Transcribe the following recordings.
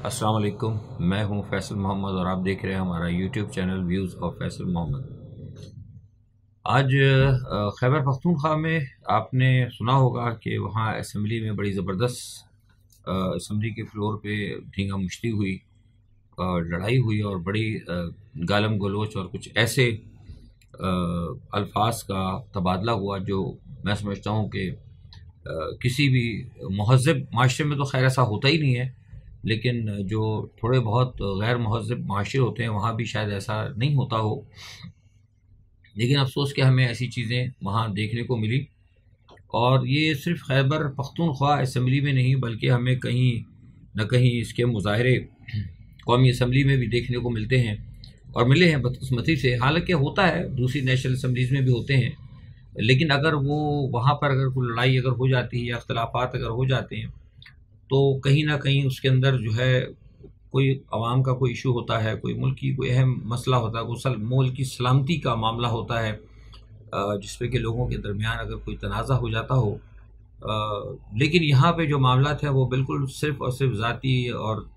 अस्सलाम वालेकुम। मैं हूं फैसल मोहम्मद और आप देख रहे हैं हमारा YouTube channel views of Faisal Mohammad. आज खैबर पख्तूनख्वा में आपने सुना होगा कि वहां असम्बली में बड़ी ज़बरदस्त असम्बली के फ्लोर पे धींगा मुश्ती हुई और लड़ाई हुई और बड़ी गालम गलोच और कुछ ऐसे अल्फाज का तबादला हुआ जो मैं समझता हूँ कि किसी भी महज़ब माशरे में तो खैर ऐसा होता ही नहीं है, लेकिन जो थोड़े बहुत गैर महज़ब माशरे होते हैं वहाँ भी शायद ऐसा नहीं होता हो। लेकिन अफसोस कि हमें ऐसी चीज़ें वहाँ देखने को मिली और ये सिर्फ़ खैबर पख्तूनख्वा असम्बली में नहीं बल्कि हमें कहीं न कहीं इसके मुज़ाहरे कौमी असम्बली में भी देखने को मिलते हैं और मिले हैं बदकिस्मती से। हालांकि होता है, दूसरी नेशनल असम्बलीज़ में भी होते हैं, लेकिन अगर वो वहाँ पर अगर कोई लड़ाई अगर हो जाती है या अख्तलाफात अगर हो जाते हैं तो कहीं ना कहीं उसके अंदर जो है कोई अवाम का कोई इशू होता है, कोई मुल्क की कोई अहम मसला होता है, कोई मुल्क की सलामती का मामला होता है जिस पे कि लोगों के दरमियान अगर कोई तनाज़ा हो जाता हो। लेकिन यहाँ पे जो मामला है वो बिल्कुल सिर्फ़ और सिर्फ ज़ाती और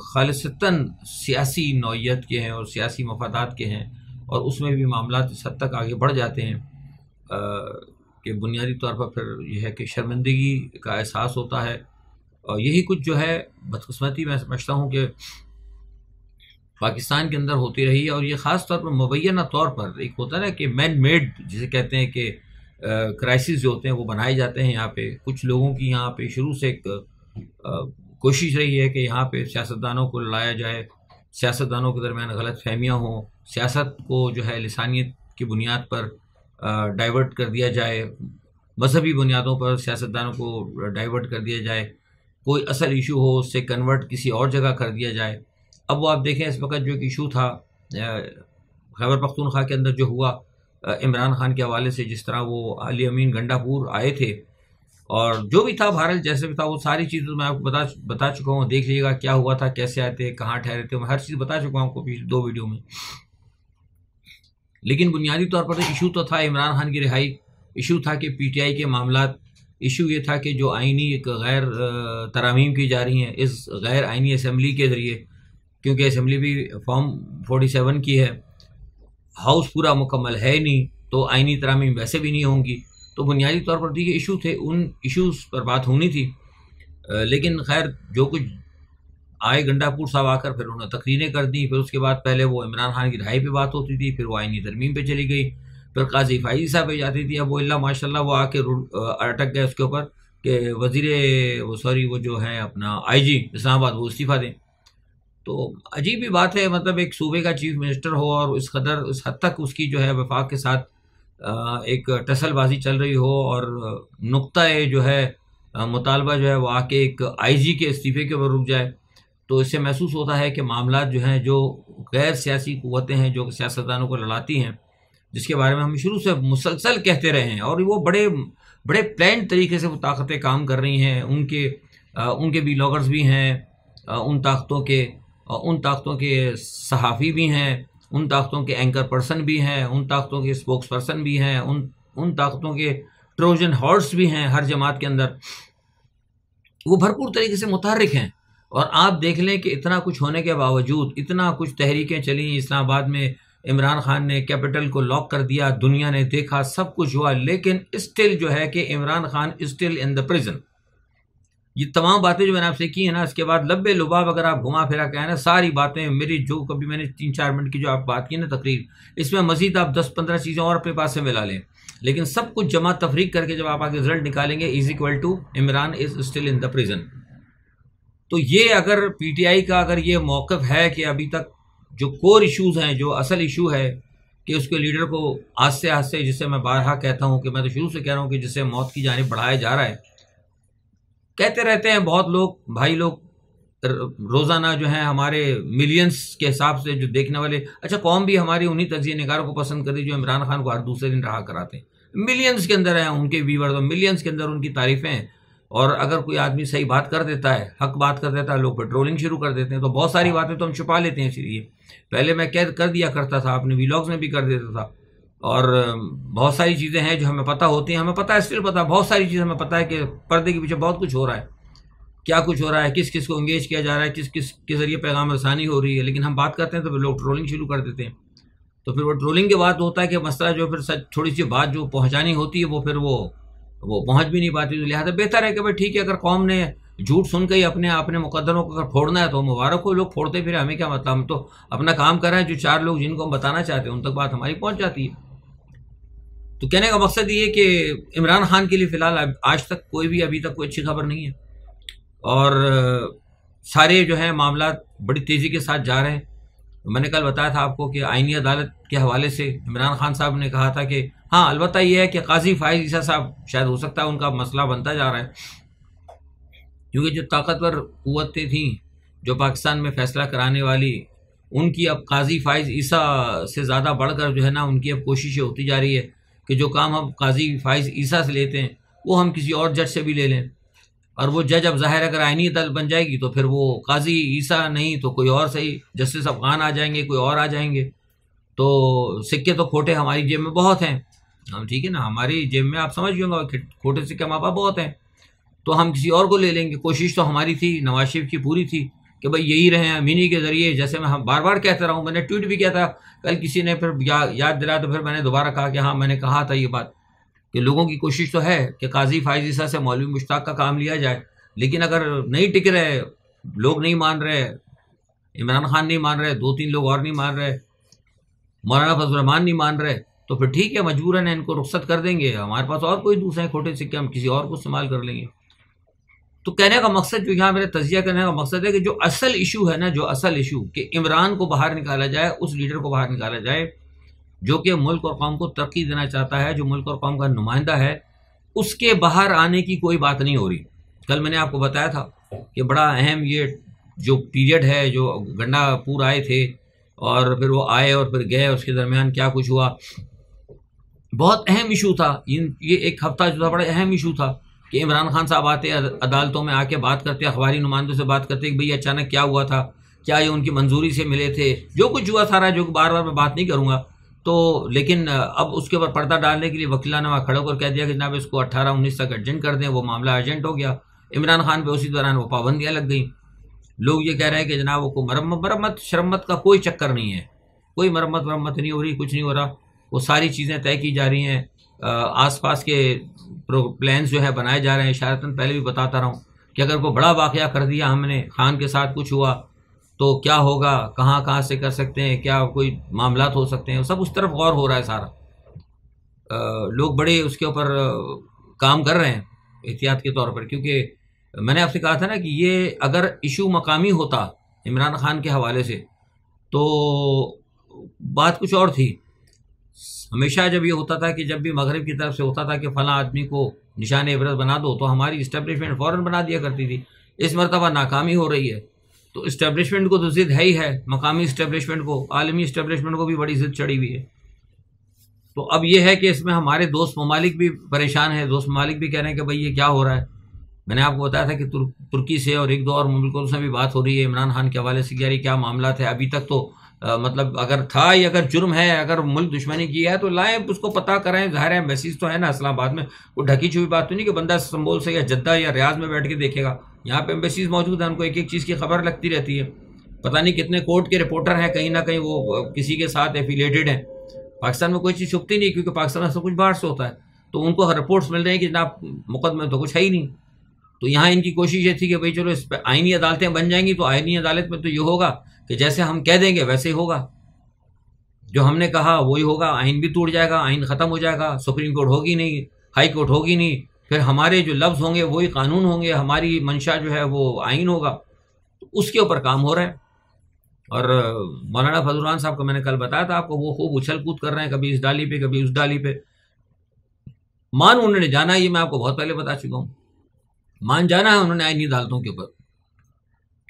खालिसतन सियासी नौइयत के हैं और सियासी मफादात के हैं, और उसमें भी मामला इस हद तक आगे बढ़ जाते हैं कि बुनियादी तौर पर फिर यह है कि शर्मिंदगी का एहसास होता है। और यही कुछ जो है बदकिस्मती मैं समझता हूँ कि पाकिस्तान के अंदर होती रही है। और ये ख़ास तौर पर मुबैना तौर पर एक होता है ना कि मैन मेड जिसे कहते हैं कि क्राइसिस जो होते हैं वो बनाए जाते हैं। यहाँ पे कुछ लोगों की यहाँ पे शुरू से एक कोशिश रही है कि यहाँ पे सियासतदानों को लड़ाया जाए, सियासतदानों के दरमियान गलत फहमियाँ हों, सियासत को जो है लिसानियत की बुनियाद पर डाइवर्ट कर दिया जाए, मजहबी बुनियादों पर सियासतदानों को डाइवर्ट कर दिया जाए, कोई असल इशू हो उससे कन्वर्ट किसी और जगह कर दिया जाए। अब वो आप देखें इस वक्त जो एक इशू था खैबर पख्तूनख्वा के अंदर जो हुआ इमरान खान के हवाले से, जिस तरह वो अली अमीन गंडापुर आए थे और जो भी था भारत जैसे भी था वो सारी चीज़ें मैं आपको बता चुका हूँ। देख लीजिएगा क्या हुआ था, कैसे आए थे, कहाँ ठहरे थे, मैं हर चीज़ बता चुका हूँ आपको पिछली 2 वीडियो में। लेकिन बुनियादी तौर पर इशू तो था इमरान खान की रिहाई, इशू था कि पीटीआई के मामला, इशू ये था कि जो आइनी एक गैर तरामीम की जा रही हैं इस गैर आइनी असम्बली के ज़रिए, क्योंकि असम्बली भी फॉर्म 47 की है, हाउस पूरा मुकम्मल है नहीं, तो आइनी तरामीम वैसे भी नहीं होंगी। तो बुनियादी तौर पर ठीक इशू थे, उन इशूज़ पर बात होनी थी। लेकिन खैर जो कुछ आए गंडापुर साहब आकर फिर उन्होंने तकरीरें कर दी, फिर उसके बाद पहले वो इमरान खान की रिहाई पे बात होती थी, फिर वो आइनी तरमीम पे चली गई, फिर काजी फाइजी साहब पे जाती थी। अब वो अल्लाह माशाल्लाह वो आके अटक गए उसके ऊपर कि वो जो है अपना आईजी इस्लामाबाद वो इस्तीफ़ा दें। तो अजीब ही बात है, मतलब एक सूबे का चीफ मिनिस्टर हो और इस हद तक उसकी जो है वफाक के साथ एक टसलबाजी चल रही हो और नुक्ता जो है मुतालबा जो है वो आके एक आईजी के इस्तीफ़े के ऊपर रुक जाए। तो इससे महसूस होता है कि मामला जो हैं, जो गैर सियासी क़ुव्वतें हैं जो सियासतदानों को लड़ाती हैं, जिसके बारे में हम शुरू से मुसलसल कहते रहे हैं, और वो बड़े बड़े प्लान तरीके से वो ताकतें काम कर रही हैं। उनके भी लॉगर्स भी हैं, उन ताकतों के सहाफ़ी भी हैं, उन ताकतों के एंकर पर्सन भी हैं, उन ताकतों के स्पोक्स पर्सन भी हैं, उन ताकतों के ट्रोजन हॉर्स भी हैं हर जमात के अंदर। वो भरपूर तरीके से मुतहर्रिक हैं। और आप देख लें कि इतना कुछ होने के बावजूद, इतना कुछ तहरीकें चली, इस्लामाबाद में इमरान खान ने कैपिटल को लॉक कर दिया, दुनिया ने देखा, सब कुछ हुआ, लेकिन स्टिल जो है कि Imran Khan still in the prison. ये तमाम बातें जो मैंने आपसे की है ना, इसके बाद लब्बे लुबाब अगर आप घुमा फिरा के आए ना, सारी बातें मेरी जो कभी मैंने 3-4 मिनट की जो आप बात की ना तकरीर, इसमें मजीद आप 10-15 चीज़ें और अपने पास से मिला लें, लेकिन सब कुछ जमा तफरीक करके जब आप आगे रिजल्ट निकालेंगे is equal to Imran is still in the prison. तो ये अगर पीटीआई का अगर ये मौक़िफ़ है कि अभी तक जो कोर इश्यूज़ हैं, जो असल इशू है कि उसके लीडर को आस्ते आस्ते, जिसे मैं बारहा कहता हूँ कि मैं तो शुरू से कह रहा हूँ कि जिसे मौत की जानिब बढ़ाया जा रहा है, कहते रहते हैं बहुत लोग, भाई लोग रोज़ाना जो है हमारे मिलियंस के हिसाब से जो देखने वाले, अच्छा कौम भी हमारी उन्हीं तजिए निगारों को पसंद करती जो इमरान खान को हर दूसरे दिन रहा कराते हैं। मिलियंस के अंदर हैं उनके व्यूअर्स और मिलियंस के अंदर उनकी तारीफ़ें हैं। और अगर कोई आदमी सही बात कर देता है, हक बात कर देता है, लोग पेट्रोलिंग शुरू कर देते हैं। तो बहुत सारी बातें तो हम छुपा लेते हैं, इसलिए पहले मैं कैद कर दिया करता था, अपने व्लॉग्स में भी कर देता था। और बहुत सारी चीज़ें हैं जो हमें पता होती हैं, हमें पता है, स्टिल पता, बहुत सारी चीज़ें हमें पता है कि पर्दे के पीछे बहुत कुछ हो रहा है। क्या कुछ हो रहा है, किस किस को इंगेज किया जा रहा है, किस किस के ज़रिए पैगाम रसानी हो रही है। लेकिन हम बात करते हैं तो फिर लोग ट्रोलिंग शुरू कर देते हैं। तो फिर वो ट्रोलिंग के बाद होता है कि मसला जो फिर सच थोड़ी सी बात जो पहुंचानी होती है वो फिर वो पहुंच भी नहीं पाती। तो लिहाजा बेहतर है कि भाई ठीक है, अगर कौम ने झूठ सुन के ही अपने मुकद्दरों को अगर फोड़ना है तो मुबारक हो, लोग फोड़ते फिर हमें क्या मतलब, हम तो अपना काम कर रहे हैं। जो 4 लोग जिनको हम बताना चाहते हैं उन तक बात हमारी पहुंच जाती है। तो कहने का मकसद ये कि इमरान खान के लिए फ़िलहाल आज तक कोई भी अभी तक कोई अच्छी खबर नहीं है, और सारे जो है मामला बड़ी तेज़ी के साथ जा रहे हैं। मैंने कल बताया था आपको कि आईनी अदालत के हवाले से इमरान खान साहब ने कहा था कि हाँ, अलबत्ता यह है कि काजी फाइज ईसा साहब शायद हो सकता है उनका मसला बनता जा रहा है, क्योंकि जो ताकतवर कुव्वतें थीं जो पाकिस्तान में फ़ैसला कराने वाली, उनकी अब काजी फाइज ईसा से ज़्यादा बढ़कर जो है ना उनकी अब कोशिशें होती जा रही है कि जो काम हम काजी फाइज ईसा से लेते हैं वो हम किसी और जज से भी ले लें। और वो जज अब ज़ाहिर अगर आईनी अदालत बन जाएगी तो फिर वो काजी ईसा नहीं तो कोई और सही, जस्टिस अफगान आ जाएंगे, कोई और आ जाएंगे। तो सिक्के तो खोटे हमारी जेब में बहुत हैं, हम ठीक है ना, हमारी जेब में आप समझ होंगे खोटे सिक्के हमारे पास बहुत हैं, तो हम किसी और को ले लेंगे। कोशिश तो हमारी थी, नवाज शरीफ की पूरी थी कि भाई यही रहे हैं मिनी के ज़रिए। जैसे मैं हम बार बार कहता रहा हूँ, मैंने ट्वीट भी किया था कल, किसी ने फिर याद दिलाया तो फिर मैंने दोबारा कहा कि हाँ, मैंने कहा था ये बात कि लोगों की कोशिश तो है कि काजी फाइज ईसा से मौलवी मुश्ताक का काम लिया जाए, लेकिन अगर नहीं टिक रहे, लोग नहीं मान रहे, इमरान खान नहीं मान रहे, 2-3 लोग और नहीं मान रहे, मौलाना फजल रहमान नहीं मान रहे, तो फिर ठीक है, मजबूरन इनको रुख्सत कर देंगे। हमारे पास और कोई दूसरे खोटे सिक्के हम किसी और को इस्तेमाल कर लेंगे। तो कहने का मकसद, जो यहाँ मेरा तजिया करने का मकसद है कि जो असल इशू है ना, जो असल इशू कि इमरान को बाहर निकाला जाए, उस लीडर को बाहर निकाला जाए जो कि मुल्क और कौम को तरक्की देना चाहता है, जो मुल्क और कौम का नुमाइंदा है, उसके बाहर आने की कोई बात नहीं हो रही। कल मैंने आपको बताया था कि बड़ा अहम ये जो पीरियड है, जो गंडापुर आए थे और फिर वो आए और फिर गए, उसके दरमियान क्या कुछ हुआ, बहुत अहम इशू था। ये एक हफ्ता जो था बड़ा अहम इशू था कि इमरान खान साहब आते, अदालतों में आके बात करते, अखबारी नुमाइंदों से बात करते कि भाई अचानक क्या हुआ था, क्या ये उनकी मंजूरी से मिले थे, जो कुछ हुआ सारा, जो बार बार मैं बात नहीं करूँगा। तो लेकिन अब उसके ऊपर पर्दा डालने के लिए वकीला ने वहाँ खड़े होकर कह दिया कि जनाब इसको 18-19 तक अर्जेंट कर दें, वो मामला अर्जेंट हो गया। इमरान खान पे उसी दौरान वो पाबंदियाँ लग गई। लोग ये कह रहे हैं कि जनाब वो को मरम्मत शरम्मत का कोई चक्कर नहीं है, कोई मरम्मत नहीं हो रही, कुछ नहीं हो रहा, वो सारी चीज़ें तय की जा रही हैं। आसपास के प्लान्स जो है बनाए जा रहे हैं। इशारतन पहले भी बताता रहा हूँ कि अगर कोई बड़ा वाक़या कर दिया हमने, खान के साथ कुछ हुआ तो क्या होगा, कहाँ कहाँ से कर सकते हैं, क्या कोई मामलात हो सकते हैं, सब उस तरफ गौर हो रहा है सारा। लोग बड़े उसके ऊपर काम कर रहे हैं एहतियात के तौर पर, क्योंकि मैंने आपसे कहा था ना कि ये अगर इशू मकामी होता इमरान खान के हवाले से तो बात कुछ और थी। हमेशा जब ये होता था कि जब भी मगरिब की तरफ से होता था कि फ़लाँ आदमी को निशान इबरत बना दो, तो हमारी इस्टेब्लिशमेंट फ़ौरन बना दिया करती थी। इस मरतबा नाकामी हो रही है, तो इस्टेब्लिशमेंट को तो ज़िद है ही है, मकामी इस्टेब्लिशमेंट को, आलमी इस्टेब्लिशमेंट को भी बड़ी ज़िद चढ़ी हुई है। तो अब ये है कि इसमें हमारे दोस्त ममालिक भी परेशान हैं। दोस्त ममालिक भी कह रहे हैं कि भाई ये क्या हो रहा है। मैंने आपको बताया था कि तुर्की से और 1-2 और मुल्कों से भी बात हो रही है इमरान खान के हवाले से कि यार क्या मामला थे। अभी तक तो मतलब अगर था या अगर जुर्म है, अगर मुल्क दुश्मनी की है तो लाएं, उसको पता करें। ज़ाहिर है एम्बेसीज तो है ना इस्लामाबाद में, वो ढकी छुपी बात तो नहीं कि बंदा इस्तांबुल से या जद्दा या रियाज में बैठ के देखेगा। यहाँ पे एम्बेसीज मौजूद है, उनको एक एक चीज़ की खबर लगती रहती है। पता नहीं कितने कोर्ट के रिपोर्टर हैं, कहीं ना कहीं वो किसी के साथ एफिलेटेड हैं। पाकिस्तान में कोई चीज़ छुपती नहीं, क्योंकि पाकिस्तान में सब कुछ बाहर से होता है, तो उनको रिपोर्ट्स मिल रही हैं कि जनाब मुकदमे तो कुछ है ही नहीं। तो यहाँ इनकी कोशिश ये थी कि भाई चलो इस पर आईनी अदालतें बन जाएंगी, तो आईनी अदालत में तो ये होगा कि जैसे हम कह देंगे वैसे ही होगा, जो हमने कहा वही होगा। आइन भी टूट जाएगा, आइन ख़त्म हो जाएगा, सुप्रीम कोर्ट होगी नहीं, हाई कोर्ट होगी नहीं, फिर हमारे जो लफ्ज़ होंगे वही कानून होंगे, हमारी मंशा जो है वो आइन होगा। तो उसके ऊपर काम हो रहा है। और मौलाना फजल रहमान साहब को मैंने कल बताया था आपको, वो खूब उछल कूद कर रहे हैं, कभी इस डाली पे कभी उस डाली पे। मान उन्होंने जाना, ये मैं आपको बहुत पहले बता चुका हूँ, मान जाना है उन्होंने आईनी अदालतों के ऊपर,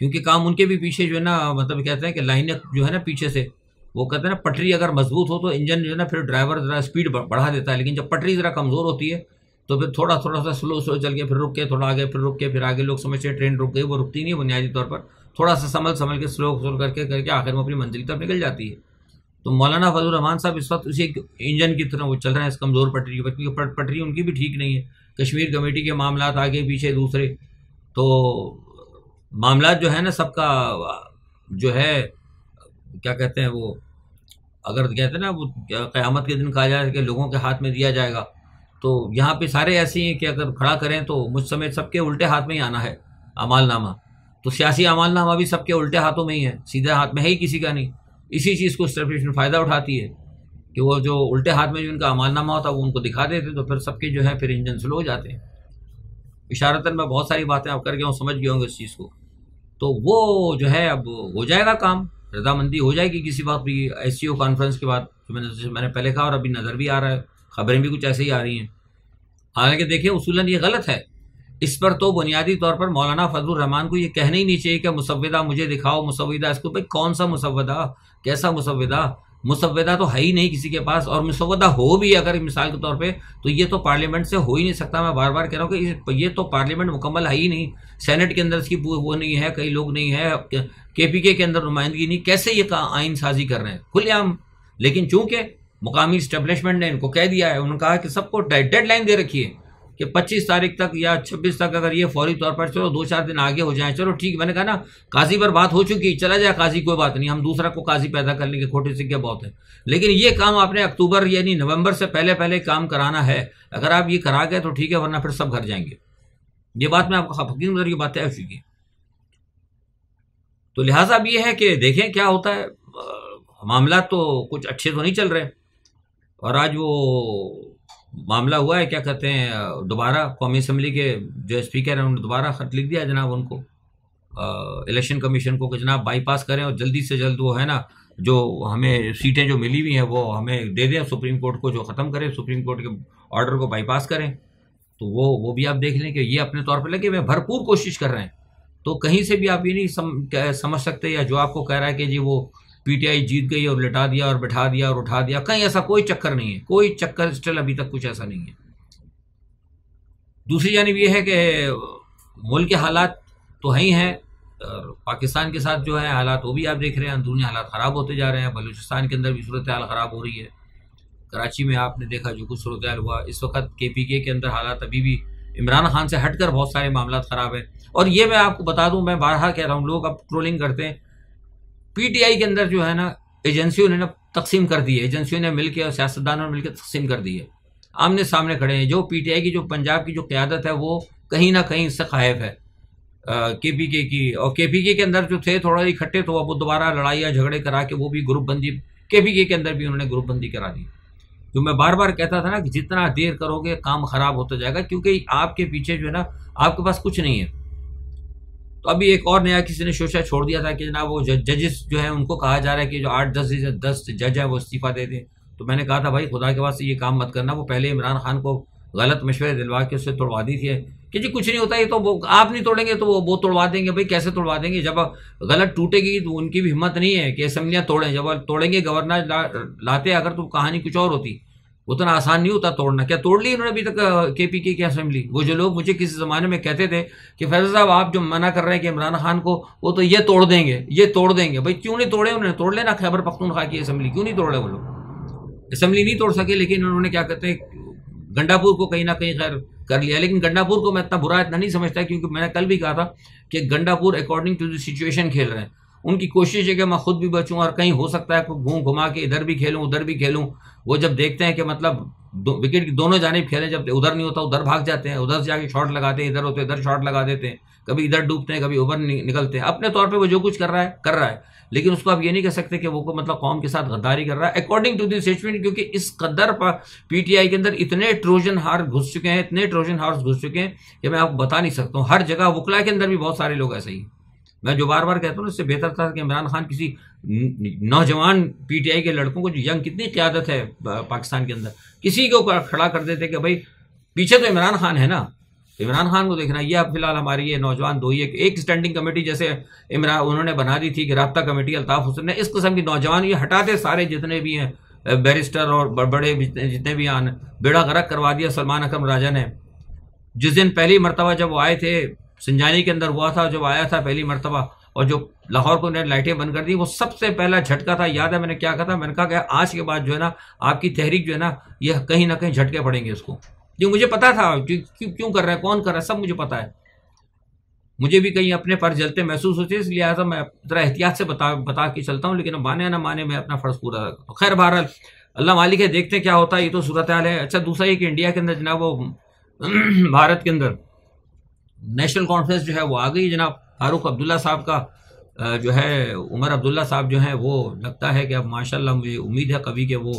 क्योंकि काम उनके भी पीछे जो है ना, मतलब कहते हैं कि लाइनें जो है ना पीछे से, वो कहते हैं ना पटरी अगर मजबूत हो तो इंजन जो है ना फिर ड्राइवर ज़रा स्पीड बढ़ा देता है, लेकिन जब पटरी ज़रा कमज़ोर होती है तो फिर थोड़ा सा स्लो चल के फिर रुक के, थोड़ा आगे फिर रुक के, फिर आगे लोग समझते हैं ट्रेन रुक गई, वो रुकती नहीं है बुनियादी तौर पर, थोड़ा सा संभल के स्लो करके आखिर में अपनी मंजिल तक निकल जाती है। तो मौलाना फजल रहमान साहब इस वक्त उसी इंजन की तरह वो चल रहे हैं इस कमज़ोर पटरी पर, क्योंकि पटरी उनकी भी ठीक नहीं है। कश्मीर कमेटी के मामला आगे पीछे दूसरे, तो मामला जो है ना सबका जो है क्या कहते हैं वो, अगर कहते हैं ना वो क़यामत के दिन कहा जाए कि लोगों के हाथ में दिया जाएगा, तो यहाँ पे सारे ऐसे हैं कि अगर खड़ा करें तो मुझ समेत सबके उल्टे हाथ में ही आना है अमालनामा। तो सियासी अमालनामा भी सबके उल्टे हाथों में ही है, सीधे हाथ में है ही किसी का नहीं। इसी चीज़ को एस्टेब्लिशमेंट फ़ायदा उठाती है कि वो जो उल्टे हाथ में जो इनका अमालनामा होता है वो उनको दिखा देते, तो फिर सबके जो है फिर इंजन स्लो हो जाते हैं। इशारतन मैं बहुत सारी बातें आप कर गया हूँ, समझ गया हूँ इस चीज़ को। तो वो जो है अब हो जाएगा काम, रजामंदी हो जाएगी किसी बात भी SCO कॉन्फ्रेंस के बाद, जो मैंने पहले कहा और अभी नज़र भी आ रहा है, खबरें भी कुछ ऐसे ही आ रही हैं। हालांकि देखिए उसूलन ये गलत है। इस पर तो बुनियादी तौर पर मौलाना फजलुर रहमान को ये कहना ही नहीं चाहिए कि मुसव्विदा मुझे दिखाओ, मुसव्विदा इसको। भाई कौन सा मुसव्विदा, कैसा मुसव्विदा? मुसव्विदा तो है ही नहीं किसी के पास, और मुसव्विदा हो भी अगर मिसाल के तौर पे तो ये तो पार्लियामेंट से हो ही नहीं सकता। मैं बार बार कह रहा हूँ कि ये तो पार्लियामेंट मुकम्मल है ही नहीं, सेनेट के अंदर इसकी वो नहीं है, कई लोग नहीं है, KPK के अंदर नुमाइंदगी नहीं, कैसे ये आइन साजी कर रहे हैं खुलेआम। लेकिन चूंकि मुकामी इस्टेब्लिशमेंट ने इनको कह दिया है, उन्होंने कहा कि सबको डेडलाइन दे रखी है कि 25 तारीख तक या 26 तक अगर ये फौरी तौर पर, चलो 2-4 दिन आगे हो जाए, चलो ठीक। मैंने कहा ना काजी पर बात हो चुकी, चला जाए काजी, कोई बात नहीं, हम दूसरा को काजी पैदा करने के खोटे सिक्के बहुत है। लेकिन ये काम आपने अक्टूबर यानी नवंबर से पहले पहले काम कराना है। अगर आप ये करा गए तो ठीक है, वरना फिर सब घर जाएंगे। ये बात मैं आपको हकीकत, ये बात तय हो चुकी है। तो लिहाजा अब ये है कि देखें क्या होता है। मामला तो कुछ अच्छे तो नहीं चल रहे, और आज वो मामला हुआ है क्या कहते हैं, दोबारा कौमी असम्बली के जो स्पीकर हैं उन्होंने दोबारा खत लिख दिया जनाब उनको, इलेक्शन कमीशन को, कि जनाब बाईपास करें और जल्दी से जल्द वो है ना जो हमें सीटें जो मिली हुई हैं वो हमें दे दें, सुप्रीम कोर्ट को जो ख़त्म करें, सुप्रीम कोर्ट के ऑर्डर को बाईपास करें। तो वो भी आप देख लें कि ये अपने तौर पर लगे हुए भरपूर कोशिश कर रहे हैं। तो कहीं से भी आप ये नहीं समझ सकते, या जो आपको कह रहा है कि जी वो PTI जीत गई और लिटा दिया और बिठा दिया और उठा दिया, कहीं ऐसा कोई चक्कर नहीं है, कोई चक्कर स्टिल अभी तक कुछ ऐसा नहीं है। दूसरी जानिब ये है कि मुल्क के हालात तो हैं ही हैं, पाकिस्तान के साथ जो है हालात वो भी आप देख रहे हैं, अंदरूनी हालात ख़राब होते जा रहे हैं। बलूचिस्तान के अंदर भी सूरत हाल ख़राब हो रही है। कराची में आपने देखा जो कुछ सूरत हाल हुआ, इस वक्त KPK के अंदर हालात अभी भी इमरान खान से हटकर बहुत सारे मामला ख़राब है। और ये मैं आपको बता दूं, मैं बारहा कह रहा हूँ, लोग अब ट्रोलिंग करते हैं, PTI के अंदर जो है ना एजेंसियों ने ना तकसीम कर दी है, एजेंसियों ने मिलकर और सियासतदानों ने मिलकर तकसीम कर दी है, आमने सामने खड़े हैं। जो PTI की जो पंजाब की जो क़यादत है वो कहीं ना कहीं इससे खायफ है KPK की, और KPK के अंदर जो थे थोड़ा इकट्ठे, तो अब वो दोबारा लड़ाइयाँ झगड़े करा के वो भी ग्रुपबंदी KPK के अंदर भी उन्होंने ग्रुपबंदी करा दी। तो मैं बार बार कहता था ना कि जितना देर करोगे काम खराब होता जाएगा, क्योंकि आपके पीछे जो है ना आपके पास कुछ नहीं है। तो अभी एक और नया किसी ने शोशा छोड़ दिया था कि जनाब वो जजेस जो है उनको कहा जा रहा है कि जो 8-10 जज है वो इस्तीफा दे दें। तो मैंने कहा था भाई खुदा के वास्ते ये काम मत करना, वो पहले इमरान खान को गलत मशवरे दिलवा के उससे तोड़वा दी थी कि जी कुछ नहीं होता, ये तो वो आप नहीं तोड़ेंगे तो वो तोड़वा देंगे। भाई कैसे तोड़वा देंगे? जब गलत टूटेगी तो उनकी भी हिम्मत नहीं है कि असम्बलियाँ तोड़ें, जब तोड़ेंगे गवर्नर लाते, अगर तो कहानी कुछ और होती, उतना आसान नहीं होता तोड़ना। क्या तोड़ ली उन्होंने अभी तक KPK की असेंबली? वो जो लोग मुझे किसी ज़माने में कहते थे कि फैज़ल साहब आप जो मना कर रहे हैं कि इमरान खान को, वो तो ये तोड़ देंगे, ये तोड़ देंगे। भाई क्यों नहीं तोड़े? उन्होंने तोड़ लेना खैबर पख्तूनख्वा की असेंबली, क्यों नहीं तोड़े? वो लोग असेंबली नहीं तोड़ सके, लेकिन उन्होंने क्या कहते हैं गंडापुर को कहीं ना कहीं खैर कर लिया। लेकिन गंडापुर को मैं इतना बुरा इतना नहीं समझता, क्योंकि मैंने कल भी कहा था कि Gandapur according to the situation खेल रहे हैं। उनकी कोशिश है कि मैं खुद भी बचूं, और कहीं हो सकता है घूम घुमा के इधर भी खेलूं उधर भी खेलूं। वो जब देखते हैं कि मतलब विकेट की दोनों जानिब खेलें, जब उधर नहीं होता उधर भाग जाते हैं, उधर से जाके शॉट लगाते हैं, इधर होते इधर शॉट लगा देते हैं, कभी इधर डूबते हैं कभी उधर निकलते हैं। अपने तौर पे वो जो कुछ कर रहा है, लेकिन उसको आप ये नहीं कह सकते कि वो मतलब कौम के साथ गद्दारी कर रहा है अकॉर्डिंग टू द सिचुएशन, क्योंकि इस कदर पर PTI के अंदर इतने ट्रोजन हार्स घुस चुके हैं, इतने ट्रोजन हार्स घुस चुके हैं कि मैं आपको बता नहीं सकता हूँ। हर जगह वकला के अंदर भी बहुत सारे लोग ऐसे ही। मैं जो बार बार कहता हूँ, इससे बेहतर था कि इमरान खान किसी नौजवान PTI के लड़कों को, जो यंग कितनी क़यादत है पाकिस्तान के अंदर, किसी को खड़ा कर देते कि भाई पीछे तो इमरान खान है ना, इमरान खान को देखना। ये अब फिलहाल हमारी ये नौजवान दो ही एक स्टैंडिंग कमेटी जैसे इमरान उन्होंने बना दी थी कि राब्ता कमेटी, अल्ताफ हुसैन ने, इस किस्म की नौजवान ये हटाते सारे जितने भी हैं बैरिस्टर और बड़े जितने भी आन, बेड़ा गर्क करवा दिया सलमान अकरम राजा ने। जिस दिन पहली मरतबा जब वो आए थे, संजानी के अंदर हुआ था, जब आया था पहली मरतबा, और जो लाहौर को उन्होंने लाइटें बंद कर दी, वो सबसे पहला झटका था। याद है मैंने क्या कहा था? मैंने कहा कि आज के बाद जो है ना आपकी तहरीक जो है ना ये कहीं ना कहीं झटके पड़ेंगे इसको। जो मुझे पता था क्यों कर रहा है, कौन कर रहा है, सब मुझे पता है। मुझे भी कहीं अपने पर जलते महसूस होते हैं, इसलिए लिहाजा मैं ज़रा एहतियात से बता के चलता हूँ, लेकिन माने ना माने मैं अपना फ़र्ज़ पूरा करता हूँ। खैर बहरहाल अल्लाह मालिक है, देखते हैं क्या होता है, ये तो सूरत हाल है। अच्छा, दूसरा ये कि इंडिया के अंदर जनाब वो भारत के अंदर नेशनल कॉन्फ्रेंस जो है वो आ गई जनाब। फारूक अब्दुल्ला साहब का जो है, उमर अब्दुल्ला साहब जो हैं वो लगता है कि अब माशाल्लाह मुझे उम्मीद है कभी कि वो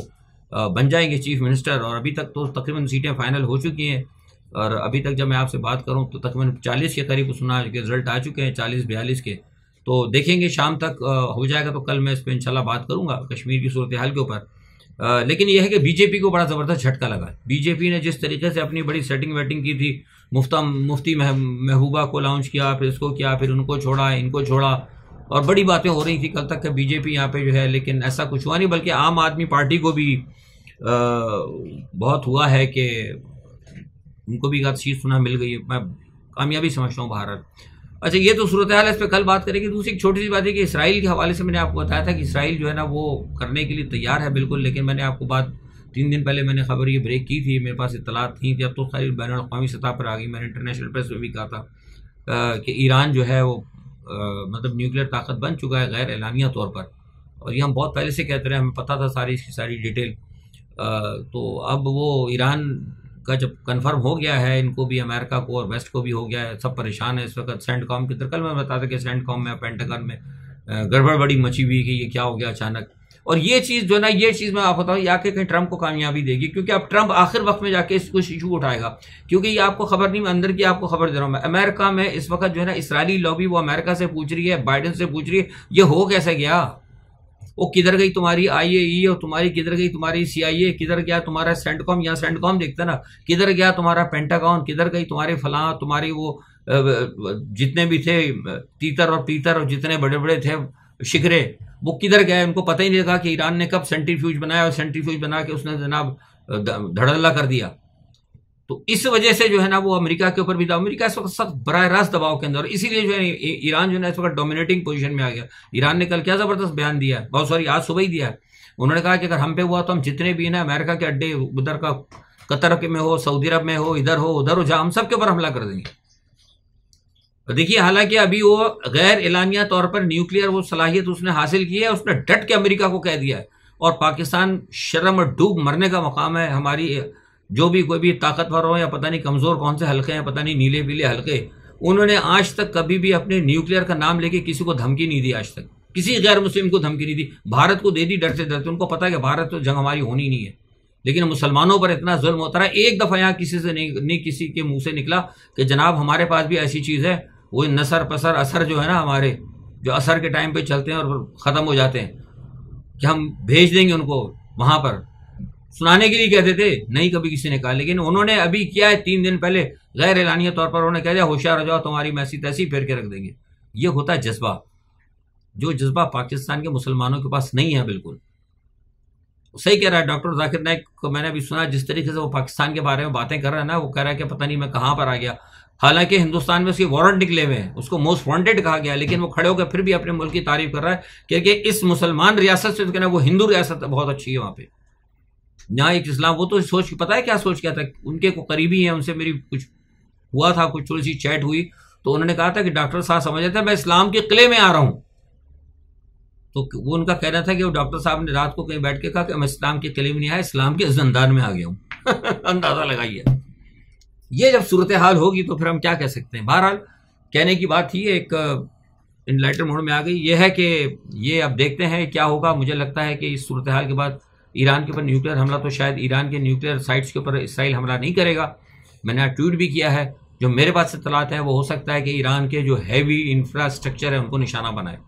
बन जाएंगे चीफ मिनिस्टर। और अभी तक तो तकरीबन सीटें फाइनल हो चुकी हैं, और अभी तक जब मैं आपसे बात करूं तो तकरीबन 40 के करीब सुना के रिजल्ट आ चुके हैं, 40-42 के। तो देखेंगे शाम तक हो जाएगा, तो कल मैं इस पर इंशाल्लाह बात करूंगा कश्मीर की सूरत हाल के ऊपर। लेकिन यह है कि बीजेपी को बड़ा ज़बरदस्त झटका लगा। बीजेपी ने जिस तरीके से अपनी बड़ी सेटिंग वेटिंग की थी, मुफ्ती महबूबा को लॉन्च किया, फिर इसको किया, फिर उनको छोड़ा, इनको छोड़ा, और बड़ी बातें हो रही थी कल तक कि बीजेपी यहाँ पे जो है, लेकिन ऐसा कुछ हुआ नहीं। बल्कि आम आदमी पार्टी को भी बहुत हुआ है कि उनको भी सीट सुना मिल गई है। मैं कामयाबी समझता हूँ भारत। अच्छा, ये तो सूरत हाल है, इस पर कल बात करेंगे। दूसरी एक छोटी सी बात है कि इसराइल के हवाले से मैंने आपको बताया था कि इसराइल जो है ना वो करने के लिए तैयार है बिल्कुल, लेकिन मैंने आपको बात 3 दिन पहले मैंने खबर ये ब्रेक की थी, मेरे पास इत्तलात थी, अब तो सारी बैन अवी सतह पर आ गई। मैंने इंटरनेशनल प्रेस में भी कहा था कि ईरान जो है वो मतलब न्यूक्लियर ताकत बन चुका है गैर एलानिया तौर पर, और ये हम बहुत पहले से कहते रहे, हमें पता था सारी इसकी सारी डिटेल। तो अब वो ईरान का जब कंफर्म हो गया है, इनको भी, अमेरिका को और वेस्ट को भी हो गया है, सब परेशान है इस वक्त। सेंटकॉम की तरह कल मैं बताया था कि सेंटकॉम में, पेंटागन में गड़बड़ बड़ी मची हुई कि ये क्या हो गया अचानक। और ये चीज़ जो है ना, ये चीज़ मैं आपको बताऊँ, या कि कहीं ट्रंप को कामयाबी देगी, क्योंकि अब ट्रंप आखिर वक्त में जाके इसको इशू उठाएगा। क्योंकि ये आपको खबर नहीं, मैं अंदर की आपको खबर दे रहा हूँ। मैं अमेरिका में इस वक्त जो है ना, इसराइली लॉबी वो अमेरिका से पूछ रही है, बाइडेन से पूछ रही है, ये हो कैसे गया, वो किधर गई तुम्हारी IAE, और तुम्हारी किधर गई तुम्हारी CIA, किधर गया तुम्हारा सेंटकॉम, यहाँ सेंटकॉम देखते ना, किधर गया तुम्हारा पेंटागन, किधर गई तुम्हारे फलां, तुम्हारी वो जितने भी थे तीतर और पीतर और जितने बड़े बड़े थे शिखरे, वो किधर गए, उनको पता ही नहीं लगा कि ईरान ने कब सेंट्रीफ्यूज बनाया, और सेंट्रीफ्यूज बना के उसने जनाब धड़ल्ला कर दिया। तो इस वजह से जो है ना वो अमेरिका के ऊपर भी दबाव, अमेरिका इस वक्त सख्त बराह रास्त दबाव के अंदर, इसीलिए जो है ईरान जो है इस वक्त डोमिनेटिंग पोजीशन में आ गया। ईरान ने कल क्या जबरदस्त बयान दिया है, बहुत सॉरी आज सुबह ही दिया है। उन्होंने कहा कि अगर हम पे हुआ तो हम जितने भी ना अमेरिका के अड्डे उधर का, कतर के में हो, सऊदी अरब में हो, इधर हो उधर हो, जहां हम सबके ऊपर हमला कर देंगे। देखिए, हालांकि अभी वो गैर एलानिया तौर पर न्यूक्लियर वो सलाहियत उसने हासिल की है, उसने डट के अमेरिका को कह दिया है, और पाकिस्तान शर्म और डूब मरने का मकाम है। हमारी जो भी कोई भी ताकतवर हो या पता नहीं कमजोर कौन से हल्के हैं, पता नहीं नीले पीले हल्के, उन्होंने आज तक कभी भी अपने न्यूक्लियर का नाम लेके किसी को धमकी नहीं दी, आज तक किसी गैर मुस्लिम को धमकी नहीं दी। भारत को दे दी डरते डरते, उनको पता है कि भारत तो जंग हमारी होनी नहीं है, लेकिन मुसलमानों पर इतना जुल्म होता रहा। एक दफा यहाँ किसी से नहीं किसी के मुंह से निकला कि जनाब हमारे पास भी ऐसी चीज है, वो नसर पसर असर जो है ना, हमारे जो असर के टाइम पे चलते हैं और खत्म हो जाते हैं, कि हम भेज देंगे उनको वहां पर, सुनाने के लिए कहते थे, नहीं कभी किसी ने कहा। लेकिन उन्होंने अभी किया है, 3 दिन पहले गैर एलानिया तौर पर उन्होंने कह दिया होशियार हो जाओ, तुम्हारी मैसी तैसी फेर के रख देंगे। ये होता है जज्बा, जो जज्बा पाकिस्तान के मुसलमानों के पास नहीं है बिल्कुल। सही कह रहा है डॉक्टर जाकिर नाइक को, मैंने अभी सुना जिस तरीके से वो पाकिस्तान के बारे में बातें कर रहा है ना, वो कह रहा है कि पता नहीं मैं कहां पर आ गया। हालांकि हिंदुस्तान में उसके वारंट निकले हुए हैं, उसको मोस्ट वांटेड कहा गया, लेकिन वो खड़े होकर फिर भी अपने मुल्क की तारीफ कर रहा है, क्योंकि इस मुसलमान रियासत से कहना वो हिंदू रियासत बहुत अच्छी है, वहां पे यहाँ एक इस्लाम। वो तो सोच, पता है क्या सोच क्या था, उनके को करीबी है, उनसे मेरी कुछ हुआ था, कुछ थोड़ी सी चैट हुई, तो उन्होंने कहा था कि डॉक्टर साहब समझ रहे थे मैं इस्लाम के किले में आ रहा हूं। तो वो उनका कहना था कि वो डॉक्टर साहब ने रात को कहीं बैठ के कहा कि मैं इस्लाम के किले में नहीं आया, इस्लाम के जंदान में आ गया हूं। अंदाजा लगाइए, ये जब सूरत हाल होगी तो फिर हम क्या कह सकते हैं। बहरहाल कहने की बात ही एक इनलाइटर मोड में आ गई। ये है कि ये अब देखते हैं क्या होगा। मुझे लगता है कि इस सूरत हाल के बाद ईरान के ऊपर न्यूक्लियर हमला, तो शायद ईरान के न्यूक्लियर साइट्स के ऊपर इसराइल हमला नहीं करेगा। मैंने आज ट्वीट भी किया है, जो मेरे पास से तलात है वो हो सकता है कि ईरान के जो हैवी इंफ्रास्ट्रक्चर है उनको निशाना बनाए।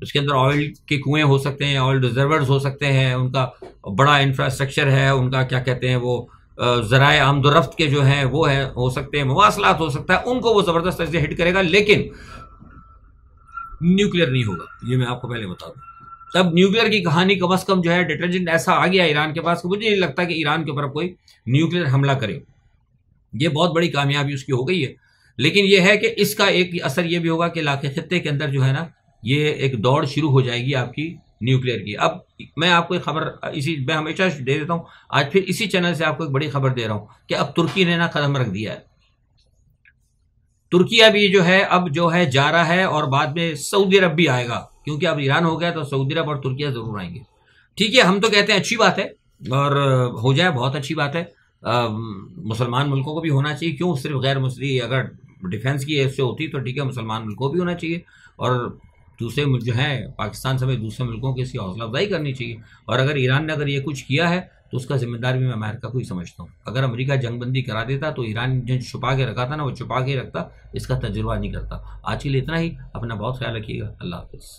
उसके अंदर ऑयल के कुएं हो सकते हैं, ऑयल रिजर्वर्स हो सकते हैं, उनका बड़ा इंफ्रास्ट्रक्चर है, उनका क्या कहते हैं वो ज़राए आमदोरफ्त के जो हैं वो है, हो सकते हैं मवासलात हो सकता है, उनको वो ज़बरदस्त तरह से हिट करेगा, लेकिन न्यूक्लियर नहीं होगा, ये मैं आपको पहले बता दूं। तब न्यूक्लियर की कहानी कम अज कम जो है डिटर्जेंट ऐसा आ गया ईरान के पास कि मुझे नहीं लगता कि ईरान के ऊपर कोई न्यूक्लियर हमला करे। ये बहुत बड़ी कामयाबी उसकी हो गई है। लेकिन यह है कि इसका एक असर यह भी होगा कि इलाके खित्ते के अंदर जो है ना, ये एक दौड़ शुरू हो जाएगी आपकी न्यूक्लियर की। अब मैं आपको एक खबर इसी मैं हमेशा दे देता हूं, आज फिर इसी चैनल से आपको एक बड़ी खबर दे रहा हूं कि अब तुर्की ने ना कदम रख दिया है। तुर्किया भी जो है अब जो है जा रहा है, और बाद में सऊदी अरब भी आएगा, क्योंकि अब ईरान हो गया तो सऊदी अरब और तुर्किया जरूर आएंगे। ठीक है, हम तो कहते हैं अच्छी बात है, और हो जाए बहुत अच्छी बात है। मुसलमान मुल्कों को भी होना चाहिए, क्यों सिर्फ गैर मुस्लिम, अगर डिफेंस की ऐसे होती तो ठीक है, मुसलमान मुल्कों को भी होना चाहिए, और दूसरे मुल्क जो हैं पाकिस्तान समेत दूसरे मुल्कों की इसकी हौसला अफजाई करनी चाहिए। और अगर ईरान ने अगर ये कुछ किया है तो उसका जिम्मेदार भी मैं अमेरिका को ही समझता हूँ। अगर अमेरिका जंगबंदी करा देता तो ईरान जो छुपा के रखा था ना, वो छुपा के रखता, इसका तजुर्बा नहीं करता। आज के लिए इतना ही, अपना बहुत ख्याल रखिएगा, अल्लाह हाफिज़।